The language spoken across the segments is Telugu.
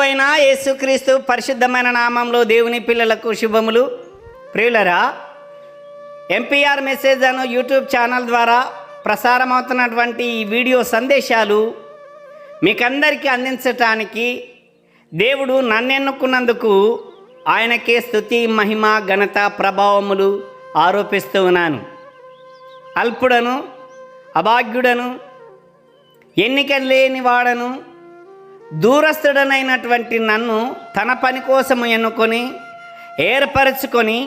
ప్రభువైన యేసుక్రీస్తు పరిశుద్ధమైన నామంలో దేవుని పిల్లలకు శుభములు. ప్రియులరా, ఎంపీఆర్ మెసేజ్ అను యూట్యూబ్ ఛానల్ ద్వారా ప్రసారమవుతున్నటువంటి ఈ వీడియో సందేశాలు మీకందరికీ అందించటానికి దేవుడు నన్నెన్నుకున్నందుకు ఆయనకే స్తుతి, మహిమ, ఘనత, ప్రభావములు ఆరోపిస్తూ ఉన్నాను. అల్పుడను, అభాగ్యుడను, ఎన్నిక లేని వాడను, దూరస్థుడనైనటువంటి నన్ను తన పని కోసము ఎన్నుకొని ఏర్పరచుకొని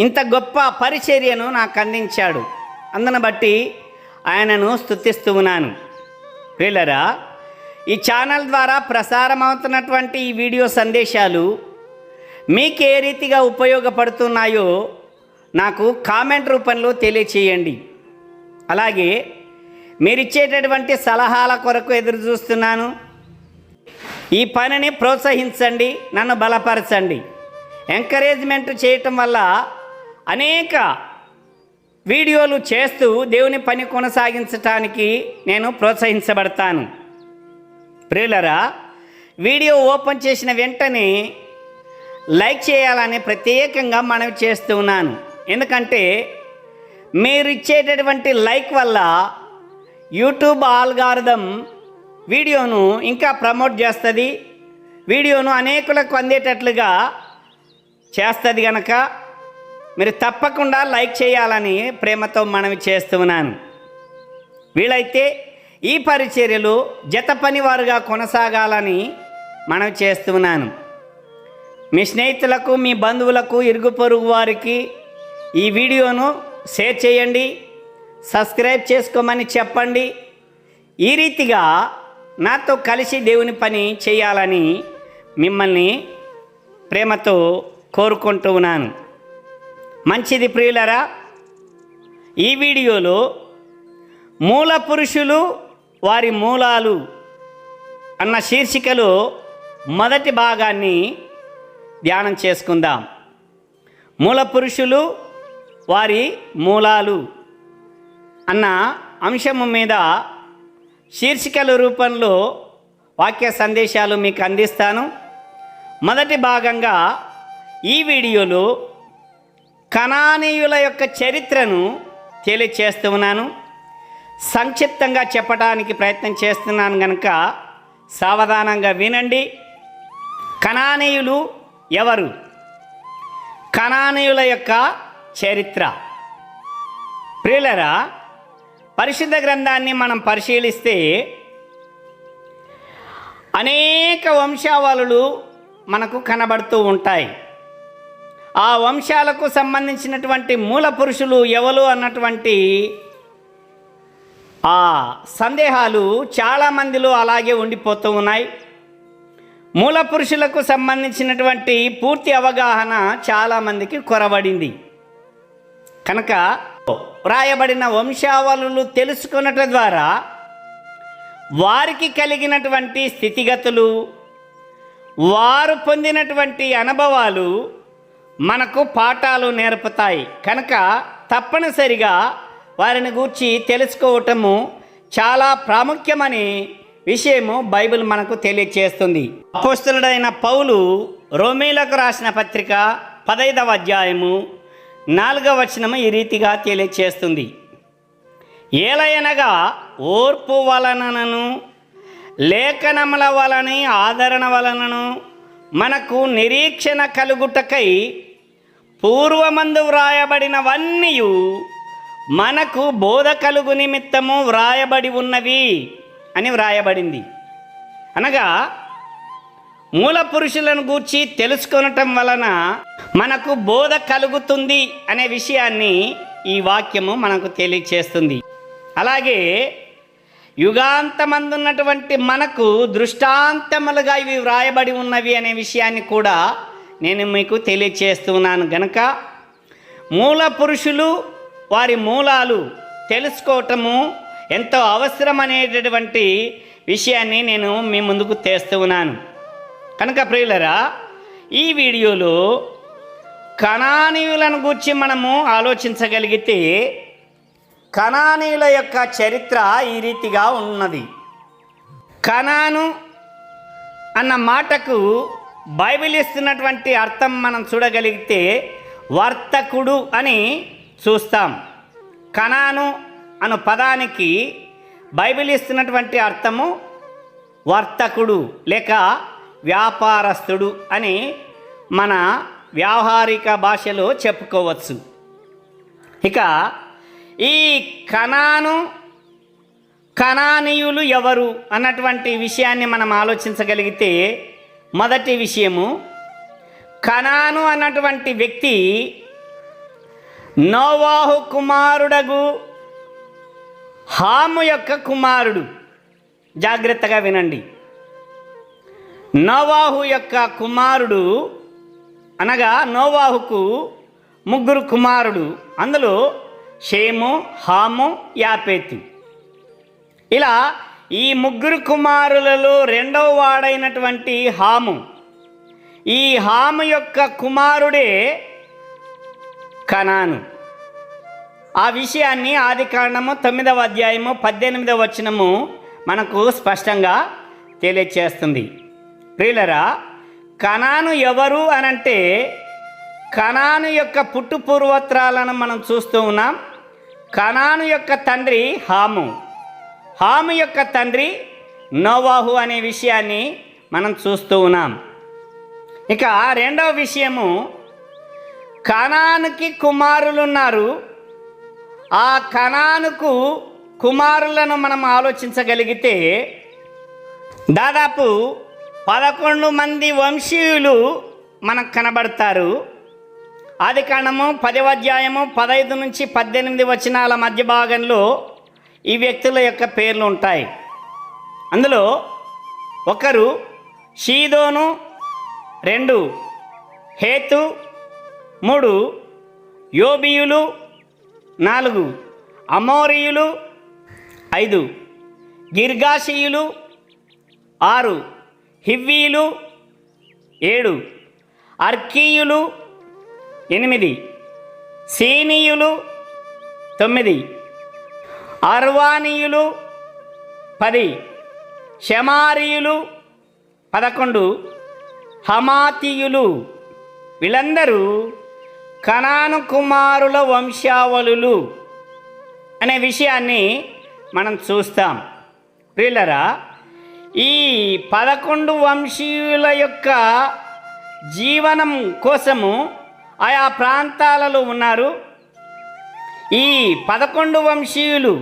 ఇంత గొప్ప పరిచర్యను నాకు అందించాడు. అందును బట్టి ఆయనను స్తుతిస్తూ ఉన్నాను. ప్రియులరా, ఈ ఛానల్ ద్వారా ప్రసారమవుతున్నటువంటి ఈ వీడియో సందేశాలు మీకు ఏ రీతిగా ఉపయోగపడుతున్నాయో నాకు కామెంట్ రూపంలో తెలియచేయండి. అలాగే మీరిచ్చేటటువంటి సలహాల కొరకు ఎదురు చూస్తున్నాను. ఈ పనిని ప్రోత్సహించండి, నన్ను బలపరచండి. ఎంకరేజ్మెంట్ చేయటం వల్ల అనేక వీడియోలు చేస్తూ దేవుని పని కొనసాగించటానికి నేను ప్రోత్సహించబడతాను. ప్రియులరా, వీడియో ఓపెన్ చేసిన వెంటనే లైక్ చేయాలని ప్రత్యేకంగా మనవి చేస్తూ ఉన్నాను. ఎందుకంటే మీరు ఇచ్చేటటువంటి లైక్ వల్ల యూట్యూబ్ ఆల్గారిథం వీడియోను ఇంకా ప్రమోట్ చేస్తుంది, వీడియోను అనేకులకు అందేటట్లుగా చేస్తుంది. కనుక మీరు తప్పకుండా లైక్ చేయాలని ప్రేమతో మనవి చేస్తున్నాను. వీలైతే ఈ పరిచర్యలు జత పనివారుగా కొనసాగాలని మనవి చేస్తున్నాను. మీ స్నేహితులకు, మీ బంధువులకు, ఇరుగు పొరుగు వారికి ఈ వీడియోను షేర్ చేయండి, సబ్స్క్రైబ్ చేసుకోమని చెప్పండి. ఈ రీతిగా నాతో కలిసి దేవుని పని చేయాలని మిమ్మల్ని ప్రేమతో కోరుకుంటూ ఉన్నాను. మంచిది ప్రియులరా, ఈ వీడియోలో మూల పురుషులు వారి మూలాలు అన్న శీర్షికలో మొదటి భాగాన్ని ధ్యానం చేసుకుందాం. మూల పురుషులు వారి మూలాలు అన్న అంశము మీద శీర్షికల రూపంలో వాక్య సందేశాలు మీకు అందిస్తాను. మొదటి భాగంగా ఈ వీడియోలో కనానీయుల యొక్క చరిత్రను తెలియచేస్తూ ఉన్నాను. సంక్షిప్తంగా చెప్పడానికి ప్రయత్నం చేస్తున్నాను కనుక సావధానంగా వినండి. కనానీయులు ఎవరు? కనానీయుల యొక్క చరిత్ర. ప్రియులరా, పరిశుద్ధ గ్రంథాన్ని మనం పరిశీలిస్తే అనేక వంశావళులు మనకు కనబడుతూ ఉంటాయి. ఆ వంశాలకు సంబంధించినటువంటి మూల పురుషులు ఎవరు అన్నటువంటి ఆ సందేహాలు చాలామందిలో అలాగే ఉండిపోతూ ఉన్నాయి. మూల పురుషులకు సంబంధించినటువంటి పూర్తి అవగాహన చాలామందికి కొరబడింది. కనుక వ్రాయబడిన వంశావళులు తెలుసుకున్నట్ల ద్వారా వారికి కలిగినటువంటి స్థితిగతులు, వారు పొందినటువంటి అనుభవాలు మనకు పాఠాలు నేర్పుతాయి. కనుక తప్పనిసరిగా వారిని గూర్చి తెలుసుకోవటము చాలా ప్రాముఖ్యమని విషయము బైబిల్ మనకు తెలియచేస్తుంది. అపోస్తలుడైన పౌలు రోమీలకు రాసిన పత్రిక 15వ అధ్యాయము 4వ వచనము ఈ రీతిగా తెలియచేస్తుంది. ఏలయనగా ఓర్పు వలనను లేఖనముల వలని ఆదరణ వలనను మనకు నిరీక్షణ కలుగుటకై పూర్వమందు వ్రాయబడినవన్నీ మనకు బోధ కలుగు నిమిత్తము వ్రాయబడి ఉన్నవి అని వ్రాయబడింది. అనగా మూల పురుషులను గూర్చి తెలుసుకొనటం వలన మనకు బోధ కలుగుతుంది అనే విషయాన్ని ఈ వాక్యము మనకు తెలియచేస్తుంది. అలాగే యుగాంతమందున్నటువంటి మనకు దృష్టాంతములుగా ఇవి వ్రాయబడి ఉన్నవి అనే విషయాన్ని కూడా నేను మీకు తెలియచేస్తున్నాను. గనక మూల పురుషులు వారి మూలాలు తెలుసుకోవటము ఎంతో అవసరం అనేటటువంటి విషయాన్ని నేను మీ ముందుకు తెస్తూ ఉన్నాను. కనుక ప్రియులరా, ఈ వీడియోలో కనానీయులను గూర్చి మనము ఆలోచించగలిగితే కనానీయుల యొక్క చరిత్ర ఈ రీతిగా ఉన్నది. కనాను అన్న మాటకు బైబిల్ ఇస్తున్నటువంటి అర్థం మనం చూడగలిగితే వర్తకుడు అని చూస్తాం. కనాను అను పదానికి బైబిల్ ఇస్తున్నటువంటి అర్థము వర్తకుడు లేక వ్యాపారస్తుడు అని మన వ్యావహారిక భాషలో చెప్పుకోవచ్చు. ఇక ఈ కనానీయులు ఎవరు అన్నటువంటి విషయాన్ని మనం ఆలోచించగలిగితే, మొదటి విషయము, కనాను అన్నటువంటి వ్యక్తి నోవాహు కుమారుడగు హాము యొక్క కుమారుడు. జాగ్రత్తగా వినండి. నోవాహు యొక్క కుమారుడు అనగా నోవాహుకు 3 కుమారుడు. అందులో షేము, హాము, యాపేతు. ఇలా ఈ 3 కుమారులలో రెండవ వాడైనటువంటి హాము, ఈ హాము యొక్క కుమారుడే కనాను. ఆ విషయాన్ని ఆదికాండము 9వ అధ్యాయము 18వ వచనము మనకు స్పష్టంగా తెలియచేస్తుంది. ప్రియులరా, కనాను ఎవరు అనంటే కనాను యొక్క పుట్టు పూర్వత్రాలను మనం చూస్తూ ఉన్నాం. కనాను యొక్క తండ్రి హాము, హాము యొక్క తండ్రి నోవాహు అనే విషయాన్ని మనం చూస్తూ ఉన్నాం. ఇక రెండవ విషయము, కనానుకి కుమారులు ఉన్నారు. ఆ కనానుకు కుమారులను మనం ఆలోచించగలిగితే దాదాపు 11 మంది వంశీయులు మనకు కనబడతారు. ఆదికాండము 10వ అధ్యాయము 15 నుంచి 18 వచనాల మధ్య భాగంలో ఈ వ్యక్తుల యొక్క పేర్లు ఉంటాయి. అందులో ఒకరు షీదోను, 2 హేతు, 3 యోబీయులు, 4 అమోరీయులు, 5 గిర్గాషీయులు, 6 హివ్వీయులు, 7 అర్కీయులు, 8 సీనీయులు, 9 అర్వానీయులు, 10 షమారీయులు, 11 హమాతీయులు. వీళ్ళందరూ కనాను కుమారుల వంశావళులు అనే విషయాన్ని మనం చూస్తాం. ప్రియులరా, ఈ 11 వంశీయుల యొక్క జీవనం కోసము ఆయా ప్రాంతాలలో ఉన్నారు. ఈ 11 వంశీయులు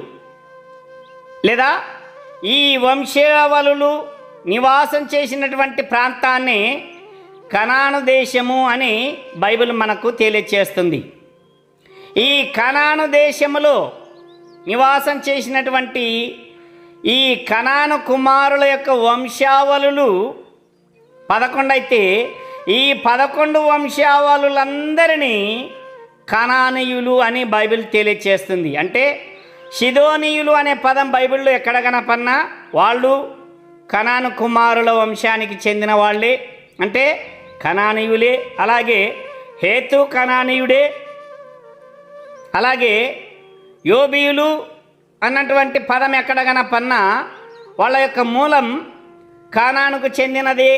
లేదా ఈ వంశావళులు నివాసం చేసినటువంటి ప్రాంతాన్ని కనాను దేశము అని బైబిల్ మనకు తెలియచేస్తుంది. ఈ కనాను దేశములో నివాసం చేసినటువంటి ఈ కనాను కుమారుల యొక్క వంశావళులు 11 అయితే ఈ 11 వంశావళులందరినీ కనానీయులు అని బైబిల్ తెలియచేస్తుంది. అంటే షిదోనీయులు అనే పదం బైబిల్లో ఎక్కడ కనపడినా వాళ్ళు కనాను కుమారుల వంశానికి చెందిన వాళ్ళే, అంటే కనానీయులే. అలాగే హేతు కనానీయుడే. అలాగే యోబీయులు అన్నటువంటి పదం ఎక్కడ కనపడినా వాళ్ళ యొక్క మూలం కానానుకు చెందినదే.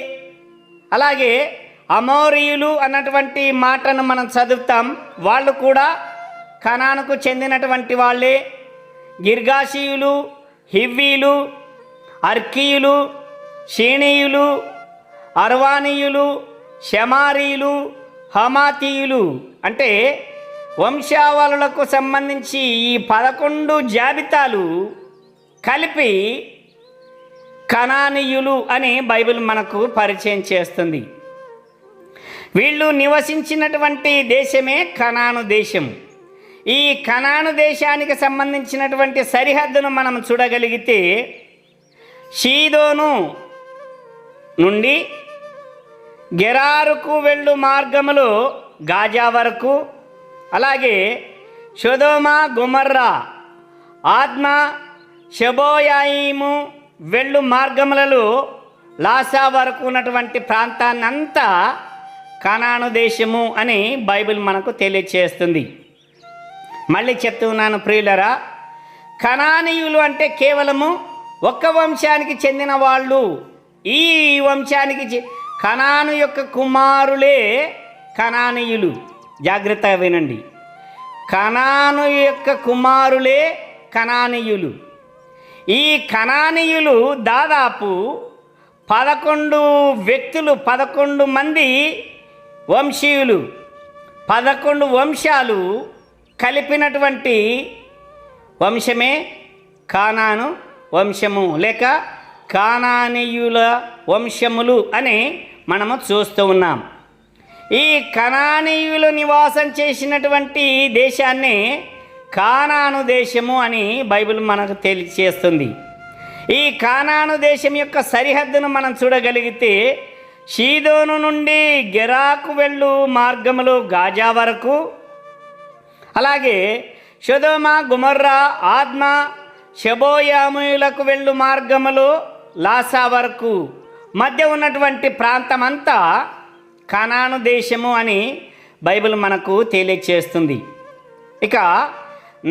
అలాగే అమోరీయులు అన్నటువంటి మాటను మనం చదువుతాం, వాళ్ళు కూడా కనానుకు చెందినటువంటి వాళ్ళే. గిర్గాషీయులు, హివ్వీలు, అర్కీయులు, షీనీయులు, అర్వానీయులు, షమారీయులు, హమాతీయులు అంటే వంశావళులకు సంబంధించి ఈ 11 జాబితాలు కలిపి కనానీయులు అని బైబిల్ మనకు పరిచయం చేస్తుంది. వీళ్ళు నివసించినటువంటి దేశమే కనాను దేశం. ఈ కనాను దేశానికి సంబంధించినటువంటి సరిహద్దును మనం చూడగలిగితే షీదోను నుండి గెరారుకు వెళ్ళు మార్గములో గాజా వరకు, అలాగే సొదొమ గొమొర్రా, ఆద్మా, షెబోయాయిము వెళ్ళు మార్గములలో లాసా వరకు ఉన్నటువంటి ప్రాంతాన్నంతా కనాను దేశము అని బైబిల్ మనకు తెలియచేస్తుంది. మళ్ళీ చెప్తున్నాను ప్రియులరా, కనానీయులు అంటే కేవలము ఒక్క వంశానికి చెందిన వాళ్ళు ఈ వంశానికి కనాను యొక్క కుమారులే కనానీయులు. జాగ్రత్తగా వినండి. కనాను యొక్క కుమారులే కనానీయులు. ఈ కనానీయులు దాదాపు 11 వ్యక్తులు, 11 మంది వంశీయులు, 11 వంశాలు కలిపినటువంటి వంశమే కానాను వంశము లేక కానానీయుల వంశములు అని మనము చూస్తూ ఉన్నాం. ఈ కనానీయులు నివాసం చేసినటువంటి దేశాన్ని కానాను దేశము అని బైబిల్ మనకు తెలియజేస్తుంది. ఈ కానాను దేశం యొక్క సరిహద్దును మనం చూడగలిగితే షీదోను నుండి గెరాకు వెళ్ళు మార్గములో గాజా వరకు, అలాగే సొదొమ గొమొర్రా ఆద్మా షెబోయాములకు వెళ్ళు మార్గములో లాసా వరకు మధ్య ఉన్నటువంటి ప్రాంతమంతా కానాను దేశము అని బైబిల్ మనకు తెలియచేస్తుంది. ఇక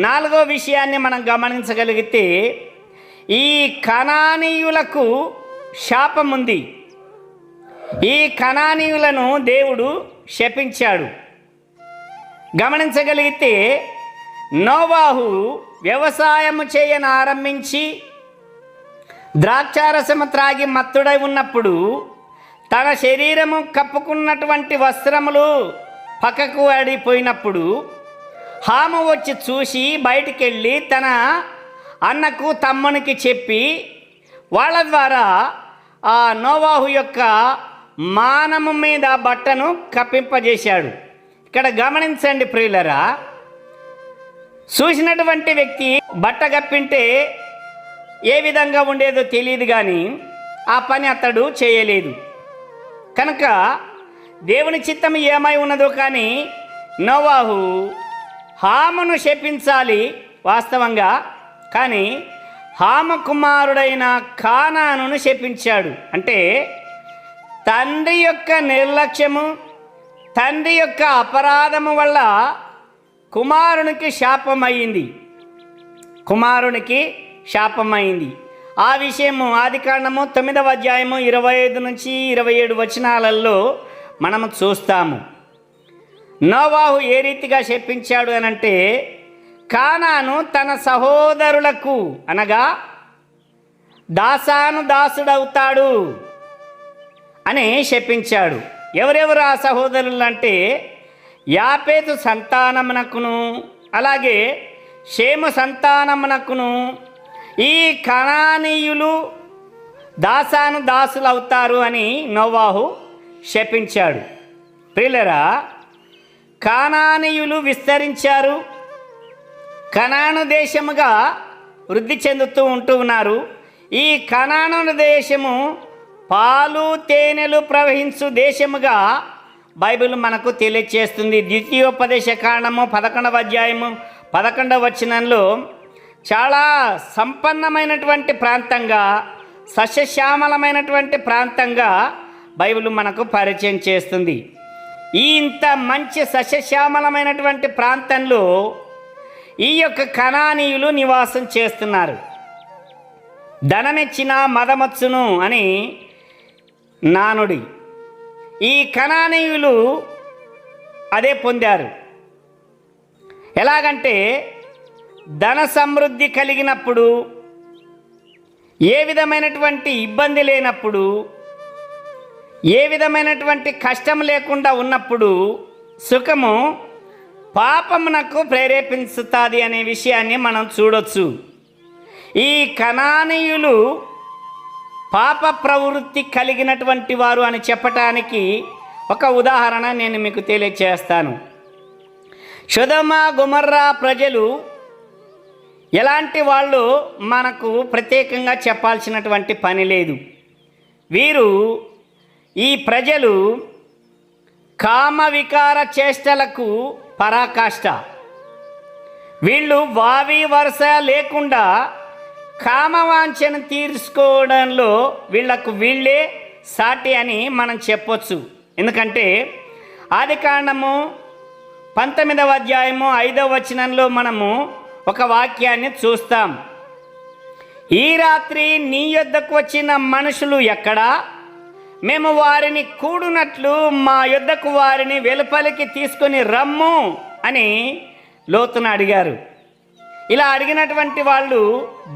4వ విషయాన్ని మనం గమనించగలిగితే ఈ కనానీయులకు శాపం ఉంది. ఈ కనానీయులను దేవుడు శపించాడు. గమనించగలిగితే నోవాహు వ్యవసాయము చేయనారంభించి ద్రాక్షారసము త్రాగి మత్తుడై ఉన్నప్పుడు తన శరీరము కప్పుకున్నటువంటి వస్త్రములు పక్కకు ఆడిపోయినప్పుడు హాము వచ్చి చూసి బయటికి వెళ్ళి తన అన్నకు తమ్మునికి చెప్పి వాళ్ళ ద్వారా ఆ నోవాహు యొక్క మానము మీద బట్టను కప్పింపజేశాడు. ఇక్కడ గమనించండి ప్రియులరా, చూసినటువంటి వ్యక్తి బట్ట కప్పింటే ఏ విధంగా ఉండేదో తెలియదు, కానీ ఆ పని అతడు చేయలేదు. కనుక దేవుని చిత్తం ఏమై ఉన్నదో కానీ నోవాహు హామును శపించాలి వాస్తవంగా, కానీ హాము కుమారుడైన కానానును శపించాడు. అంటే తండ్రి యొక్క నిర్లక్ష్యము, తండ్రి యొక్క అపరాధము వల్ల కుమారునికి శాపమైంది. ఆ విషయము ఆదికాండము 9వ అధ్యాయము 25 నుంచి 27 వచనాలలో మనము చూస్తాము. నోవాహు ఏ రీతిగా శపించాడు అనంటే, కానాను తన సహోదరులకు అనగా దాసుడవుతాడు అని శపించాడు. ఎవరెవరు ఆ సహోదరులు అంటే యాపేతు సంతానమునకును అలాగే షేము సంతానమునకును ఈ కనానీయులు దాసులవుతారు అని నోవాహు శపించాడు. ప్రియులరా, కానానీయులు విస్తరించారు, కనాను దేశముగా వృద్ధి చెందుతూ ఉన్నారు. ఈ కనాను దేశము పాలు తేనెలు ప్రవహించు దేశముగా బైబిల్ మనకు తెలియచేస్తుంది. ద్వితీయోపదేశ కాండము 11వ అధ్యాయము 11వ వచనంలో చాలా సంపన్నమైనటువంటి ప్రాంతంగా, సస్యశ్యామలమైనటువంటి ప్రాంతంగా బైబిల్ మనకు పరిచయం చేస్తుంది. ఈ ఇంత మంచి సస్యశ్యామలమైనటువంటి ప్రాంతంలో ఈ యొక్క కనానీయులు నివాసం చేస్తున్నారు. ధనమెచ్చిన మదమచ్చును అని నానుడి. ఈ కనానీయులు అదే పొందారు. ఎలాగంటే ధన సమృద్ధి కలిగినప్పుడు, ఏ విధమైనటువంటి ఇబ్బంది లేనప్పుడు, ఏ విధమైనటువంటి కష్టం లేకుండా ఉన్నప్పుడు సుఖము పాపమునకు ప్రేరేపిస్తుంది అనే విషయాన్ని మనం చూడొచ్చు. ఈ కనానీయులు పాప ప్రవృత్తి కలిగినటువంటి వారు అని చెప్పటానికి ఒక ఉదాహరణ నేను మీకు తెలియచేస్తాను. సొదొమ గొమొర్రా ప్రజలు ఎలాంటి వాళ్ళు మనకు ప్రత్యేకంగా చెప్పాల్సినటువంటి పని లేదు. ఈ ప్రజలు కామ వికార చేష్టలకు పరాకాష్ట. వీళ్ళు వావి వరుస లేకుండా కామవాంఛను తీర్చుకోవడంలో వీళ్ళే సాటి అని మనం చెప్పొచ్చు. ఎందుకంటే ఆదికాండము 19వ అధ్యాయము 5వ వచనంలో మనము ఒక వాక్యాన్ని చూస్తాం. ఈ రాత్రి నీ యొద్దకు వచ్చిన మనుషులు ఎక్కడా? మేము వారిని కూడునట్లు మా యొద్దకు వారిని వెలుపలికి తీసుకొని రమ్ము అని లోతును అడిగారు. ఇలా అడిగినటువంటి వాళ్ళు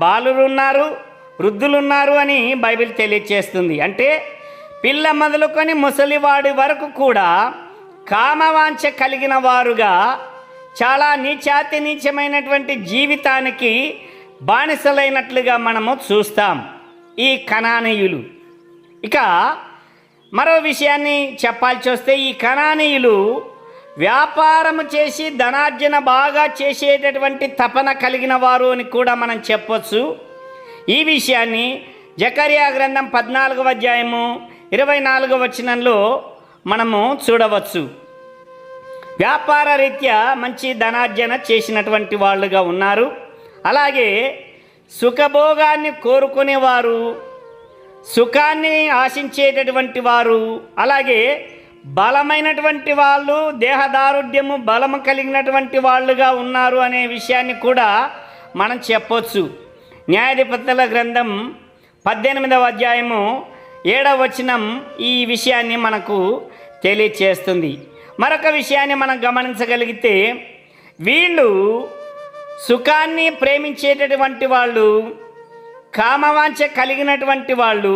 బాలురున్నారు, వృద్ధులున్నారు అని బైబిల్ తెలియచేస్తుంది. అంటే పిల్ల మొదలుకొని ముసలివాడి వరకు కూడా కామవాంఛ కలిగిన వారుగా చాలా నీచాతి నీచమైనటువంటి జీవితానికి బానిసలైనట్లుగా మనము చూస్తాం ఈ కనానీయులు. ఇక మరో విషయాన్ని చెప్పాల్సి వస్తే, ఈ కనానీయులు వ్యాపారము చేసి ధనార్జన బాగా చేసేటటువంటి తపన కలిగిన వారు అని కూడా మనం చెప్పొచ్చు. ఈ విషయాన్ని జకర్యా గ్రంథం 14వ అధ్యాయము 24వ వచనంలో మనము చూడవచ్చు. వ్యాపార రీత్యా మంచి ధనార్జన చేసినటువంటి వాళ్ళుగా ఉన్నారు. అలాగే సుఖభోగాన్ని కోరుకునేవారు, సుఖాన్ని ఆశించేటటువంటి వారు, అలాగే బలమైనటువంటి వాళ్ళు, దేహదారుఢ్యము బలము కలిగినటువంటి వాళ్ళుగా ఉన్నారు అనే విషయాన్ని కూడా మనం చెప్పొచ్చు. న్యాయాధిపతుల గ్రంథం 18వ అధ్యాయము 7వ వచనం ఈ విషయాన్ని మనకు తెలియచేస్తుంది. మరొక విషయాన్ని మనం గమనించగలిగితే, వీళ్ళు సుఖాన్ని ప్రేమించేటటువంటి వాళ్ళు, కామవాంఛ కలిగినటువంటి వాళ్ళు,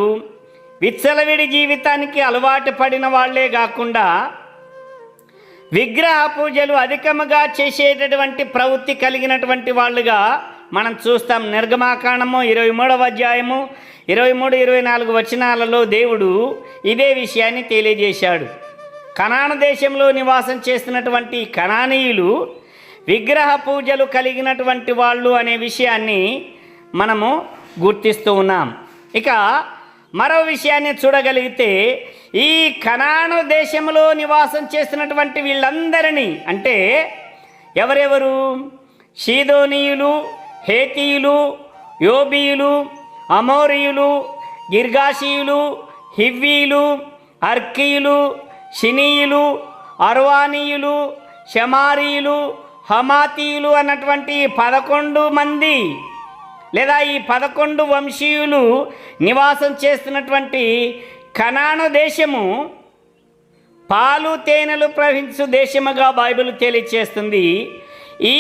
విచ్చలవిడి జీవితానికి అలవాటు పడిన వాళ్లే కాకుండా విగ్రహ పూజలు అధికముగా చేసేటటువంటి ప్రవృత్తి కలిగినటువంటి వాళ్ళుగా మనం చూస్తాం. నిర్గమాకాండము 23వ అధ్యాయము 23-24 వచనాలలో దేవుడు ఇదే విషయాన్ని తెలియజేశాడు. కనాను దేశంలో నివాసం చేస్తున్నటువంటి కనానీయులు విగ్రహ పూజలు కలిగినటువంటి వాళ్ళు అనే విషయాన్ని మనము గుర్తిస్తూ ఉన్నాం. ఇక మరో విషయాన్ని చూడగలిగితే, ఈ కనాను దేశంలో నివాసం చేస్తున్నటువంటి వీళ్ళందరినీ, అంటే ఎవరెవరు? షీదోనీయులు, హేతీయులు, యోబీయులు, అమోరీయులు, గిర్గాషీయులు, హివ్వీయులు, అర్కీయులు, షినీయులు, అర్వానీయులు, షమారీయులు, హమాతీయులు అన్నటువంటి 11 మంది లేదా ఈ 11 వంశీయులు నివాసం చేస్తున్నటువంటి కనాను దేశము పాలు తేనెలు ప్రవహించు దేశముగా బైబిల్ తెలియచేస్తుంది. ఈ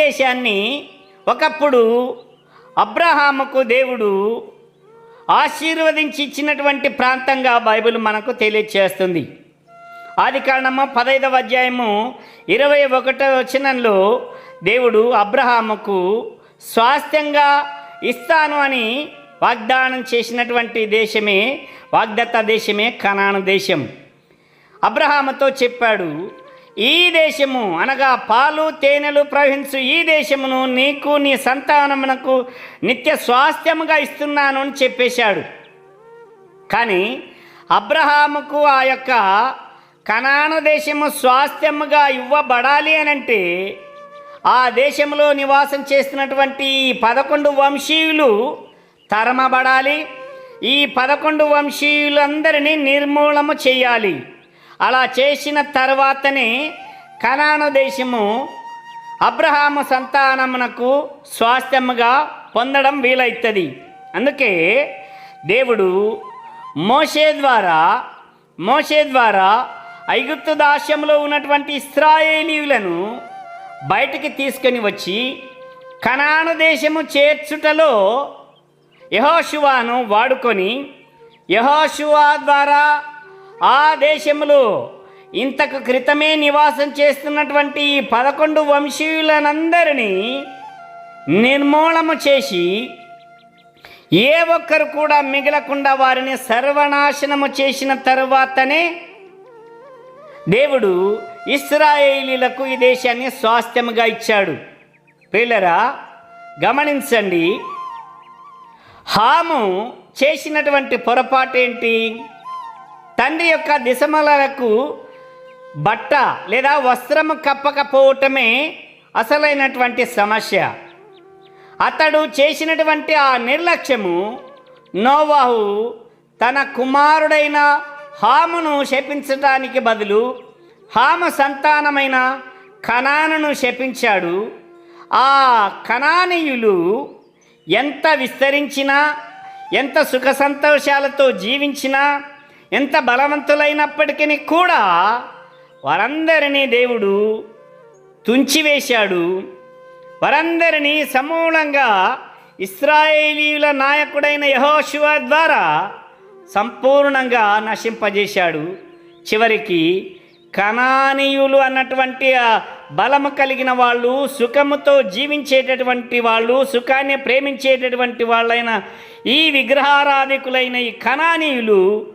దేశాన్ని ఒకప్పుడు అబ్రహాముకు దేవుడు ఆశీర్వదించి ఇచ్చినటువంటి ప్రాంతంగా బైబిల్ మనకు తెలియచేస్తుంది. ఆదికాండము 15వ అధ్యాయము 21వ వచనంలో దేవుడు అబ్రహాముకు స్వాస్థ్యంగా ఇస్తాను అని వాగ్దానం చేసినటువంటి దేశమే, వాగ్దత్త దేశమే కనాను దేశం. అబ్రహాముతో చెప్పాడు, ఈ దేశము అనగా పాలు తేనెలు ప్రవహించు ఈ దేశమును నీకు నీ సంతానమునకు నిత్య స్వాస్థ్యముగా ఇస్తున్నాను అని చెప్పేశాడు. కానీ అబ్రహాముకు ఆ యొక్క కనాను దేశము స్వాస్థ్యముగా ఇవ్వబడాలి అనంటే ఆ దేశంలో నివాసం చేస్తున్నటువంటి 11 వంశీయులు తరమబడాలి. ఈ 11 వంశీయులందరినీ నిర్మూలము చేయాలి. అలా చేసిన తర్వాతనే కనాను దేశము అబ్రహాము సంతానమునకు స్వాస్థ్యముగా పొందడం వీలవుతుంది. అందుకే దేవుడు మోషే ద్వారా ఐగుప్తు దాస్యంలో ఉన్నటువంటి ఇశ్రాయేలీయులను బయటికి తీసుకొని వచ్చి కనాను దేశము చేర్చుటలో యెహోషువను వాడుకొని, యెహోషువ ద్వారా ఆ దేశంలో ఇంతకు క్రితమే నివాసం చేస్తున్నటువంటి 11 వంశీయులనందరినీ నిర్మూలము చేసి ఏ ఒక్కరు కూడా మిగలకుండా వారిని సర్వనాశనము చేసిన తరువాతనే దేవుడు ఇశ్రాయేలీయులకు ఈ దేశాన్ని స్వాస్థ్యముగా ఇచ్చాడు. ప్రియులారా, గమనించండి, హాము చేసినటువంటి పొరపాటు ఏంటి? తండ్రి యొక్క దిశమలకు బట్ట లేదా వస్త్రము కప్పకపోవటమే అసలైనటువంటి సమస్య. అతడు చేసినటువంటి ఆ నిర్లక్ష్యము నోవాహు తన కుమారుడైన హామును శపించడానికి బదులు హాము సంతానమైన కనానును శపించాడు. ఆ కనానీయులు ఎంత విస్తరించినా, ఎంత సుఖ సంతోషాలతో జీవించినా, ఎంత బలవంతులైనప్పటికీ కూడా వారందరినీ దేవుడు తుంచివేశాడు. వారందరినీ సమూలంగా ఇశ్రాయేలీయుల నాయకుడైన యెహోషువ ద్వారా సంపూర్ణంగా నశింపజేశాడు. చివరికి కనానీయులు అన్నటువంటి ఆ బలము కలిగిన వాళ్ళు, సుఖముతో జీవించేటటువంటి వాళ్ళు, సుఖాన్ని ప్రేమించేటటువంటి వాళ్ళైన ఈ విగ్రహారాధికులైన ఈ కనానీయులు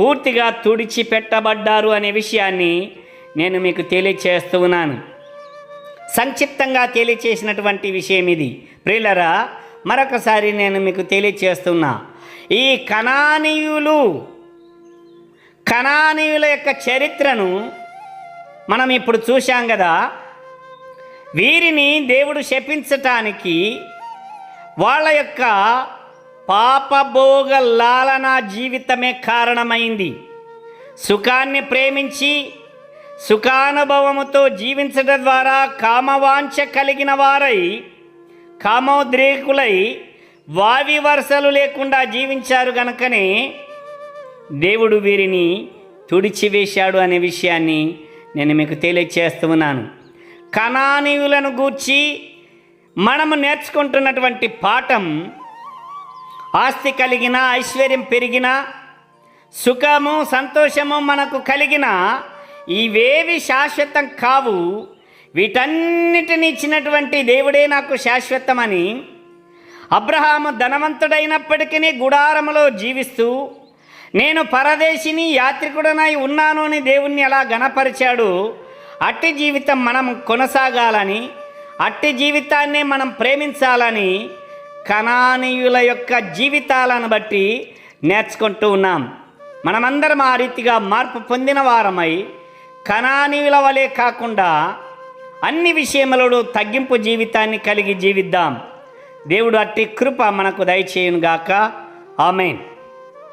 పూర్తిగా తుడిచిపెట్టబడ్డారు అనే విషయాన్ని నేను మీకు తెలియచేస్తూ ఉన్నాను. సంక్షిప్తంగా తెలియచేసినటువంటి విషయం ఇది. ప్రియులరా, మరొకసారి నేను మీకు తెలియచేస్తున్నా. ఈ కనానీయుల యొక్క చరిత్రను మనం ఇప్పుడు చూశాం కదా. వీరిని దేవుడు శపించటానికి వాళ్ళ యొక్క పాపభోగ లాలన జీవితమే కారణమైంది. సుఖాన్ని ప్రేమించి సుఖానుభవముతో జీవించడం ద్వారా కామవాంఛ కలిగిన వారై, కామోద్రేకులై, వావి వరుసలు లేకుండా జీవించారు గనుకనే దేవుడు వీరిని తుడిచివేశాడు అనే విషయాన్ని నేను మీకు తెలియచేస్తూ ఉన్నాను. కనానీయులను గూర్చి మనము నేర్చుకుంటున్నటువంటి పాఠం, ఆస్తి కలిగిన, ఐశ్వర్యం పెరిగిన, సుఖము సంతోషము మనకు కలిగిన ఇవేవి శాశ్వతం కావు. వీటన్నిటిని ఇచ్చినటువంటి దేవుడే నాకు శాశ్వతమని అబ్రహాము ధనవంతుడైనప్పటికీ గుడారములో జీవిస్తూ, నేను పరదేశిని, యాత్రికుడనై ఉన్నాను అని దేవుణ్ణి ఎలా గణపరిచాడు. అట్టి జీవితం మనం కొనసాగాలని, అట్టి జీవితాన్ని మనం ప్రేమించాలని కనానీయుల యొక్క జీవితాలను బట్టి నేర్చుకుంటూ ఉన్నాం. మనమందరం ఆ రీతిగా మార్పు పొందిన వారమై కనానీయుల వలె కాకుండా అన్ని విషయములలో తగ్గింపు జీవితాన్ని కలిగి జీవిద్దాం. దేవుడు అట్టి కృప మనకు దయచేయునుగాక. ఆమేన్.